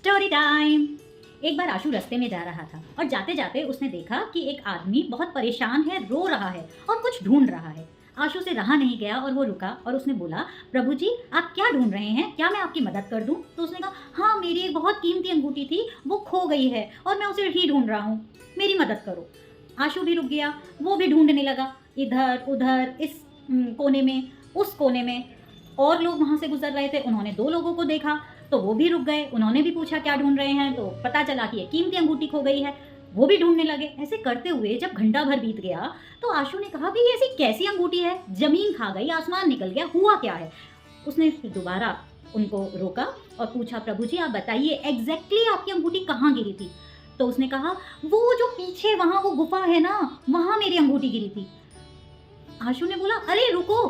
Story time. एक बार आशु रास्ते में जा रहा था और जाते जाते उसने देखा कि एक आदमी बहुत परेशान है, रो रहा है और कुछ ढूंढ रहा है। आशु से रहा नहीं गया और वो रुका और उसने बोला, प्रभु जी आप क्या ढूंढ रहे हैं, क्या मैं आपकी मदद कर दूं? तो उसने कहा, हाँ मेरी एक बहुत कीमती अंगूठी थी, वो खो गई है और मैं उसे ही ढूंढ रहा हूँ, मेरी मदद करो। आशु भी रुक गया, वो भी ढूंढने लगा, इधर उधर, इस कोने में, उस कोने में। और लोग वहां से गुजर रहे थे, उन्होंने दो लोगों को देखा तो वो भी रुक गए, उन्होंने भी पूछा क्या ढूंढ रहे हैं, तो पता चला कि ये कीमती अंगूठी खो गई है। वो भी ढूंढने लगे। ऐसे करते हुए जब घंटा भर बीत गया तो आशु ने कहा, भाई ऐसी कैसी अंगूठी है, जमीन खा गई, आसमान निकल गया, हुआ क्या है? उसने फिर दोबारा उनको रोका और पूछा, प्रभु जी आप बताइए एग्जैक्टली आपकी अंगूठी कहाँ गिरी थी? तो उसने कहा, वो जो पीछे वहां वो गुफा है ना, वहां मेरी अंगूठी गिरी थी। आशु ने बोला, अरे रुको,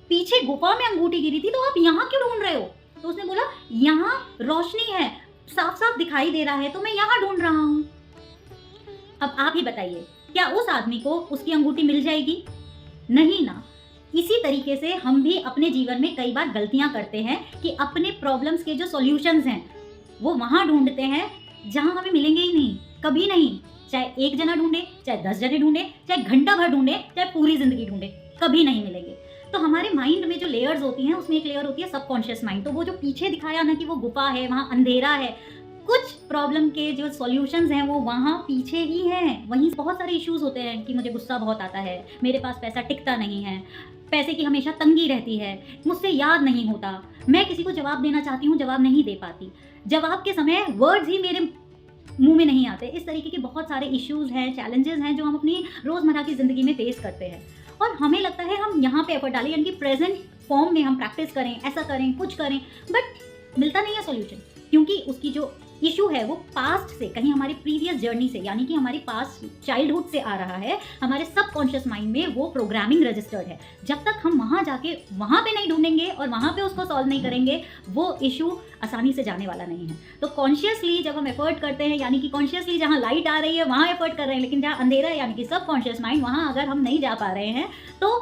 पीछे गुफा में अंगूठी गिरी थी तो आप यहाँ क्यों ढूंढ रहे हो? तो उसने बोला, यहाँ रोशनी है, साफ साफ दिखाई दे रहा है तो मैं यहाँ ढूंढ रहा हूँ। अब आप ही बताइए, क्या उस आदमी को उसकी अंगूठी मिल जाएगी? नहीं ना। इसी तरीके से हम भी अपने जीवन में कई बार गलतियां करते हैं कि अपने प्रॉब्लम्स के जो सॉल्यूशंस हैं वो वहां ढूंढते हैं जहां हमें मिलेंगे ही नहीं, कभी नहीं। चाहे एक जना ढूंढे, चाहे 10 जने ढूंढे, चाहे घंटा भर ढूंढे, चाहे पूरी जिंदगी ढूंढे, कभी नहीं मिलेंगे। तो हमारे माइंड में जो लेयर्स होती हैं उसमें एक लेयर होती है सबकॉन्शियस माइंड। तो वो जो पीछे दिखाया ना कि वो गुफा है, वहाँ अंधेरा है, कुछ प्रॉब्लम के जो सॉल्यूशंस हैं वो वहाँ पीछे ही हैं। वहीं बहुत सारे इश्यूज होते हैं कि मुझे गुस्सा बहुत आता है, मेरे पास पैसा टिकता नहीं है, पैसे की हमेशा तंगी रहती है, मुझसे याद नहीं होता, मैं किसी को जवाब देना चाहती हूँ, जवाब नहीं दे पाती, जवाब के समय वर्ड्स ही मेरे मुंह में नहीं आते। इस तरीके के बहुत सारे इश्यूज हैं, चैलेंजेस हैं जो हम अपनी रोजमर्रा की जिंदगी में फेस करते हैं। और हमें लगता है हम यहाँ पे एफर्ट डालें, यानी कि प्रेजेंट फॉर्म में हम प्रैक्टिस करें, ऐसा करें, कुछ करें, बट मिलता नहीं है सॉल्यूशन, क्योंकि उसकी जो इशू है वो पास्ट से, कहीं हमारी प्रीवियस जर्नी से, यानी कि हमारी पास्ट चाइल्डहुड से आ रहा है, हमारे सबकॉन्शियस माइंड में वो प्रोग्रामिंग रजिस्टर्ड है। जब तक हम वहाँ जाके वहाँ पे नहीं ढूंढेंगे और वहाँ पे उसको सॉल्व नहीं करेंगे, वो इशू आसानी से जाने वाला नहीं है। तो कॉन्शियसली जब हम एफर्ट करते हैं, यानी कि कॉन्शियसली जहाँ लाइट आ रही है वहाँ एफर्ट कर रहे हैं, लेकिन जहाँ अंधेरा है यानी कि सबकॉन्शियस माइंड, वहाँ अगर हम नहीं जा पा रहे हैं तो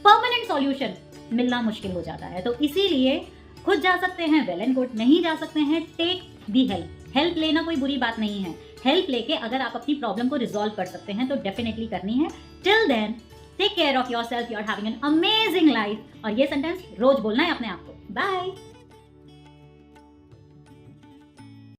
परमानेंट सॉल्यूशन मिलना मुश्किल हो जाता है। तो इसीलिए खुद जा सकते हैं, वेल एंड गुड, नहीं जा सकते हैं, टेक दी हेल्प। हेल्प लेना कोई बुरी बात नहीं है। हेल्प लेके अगर आप अपनी प्रॉब्लम को रिजॉल्व कर सकते हैं तो डेफिनेटली करनी है। Till then take care of yourself, you are having an amazing life. और ये सेंटेंस रोज बोलना है अपने आप को। बाय।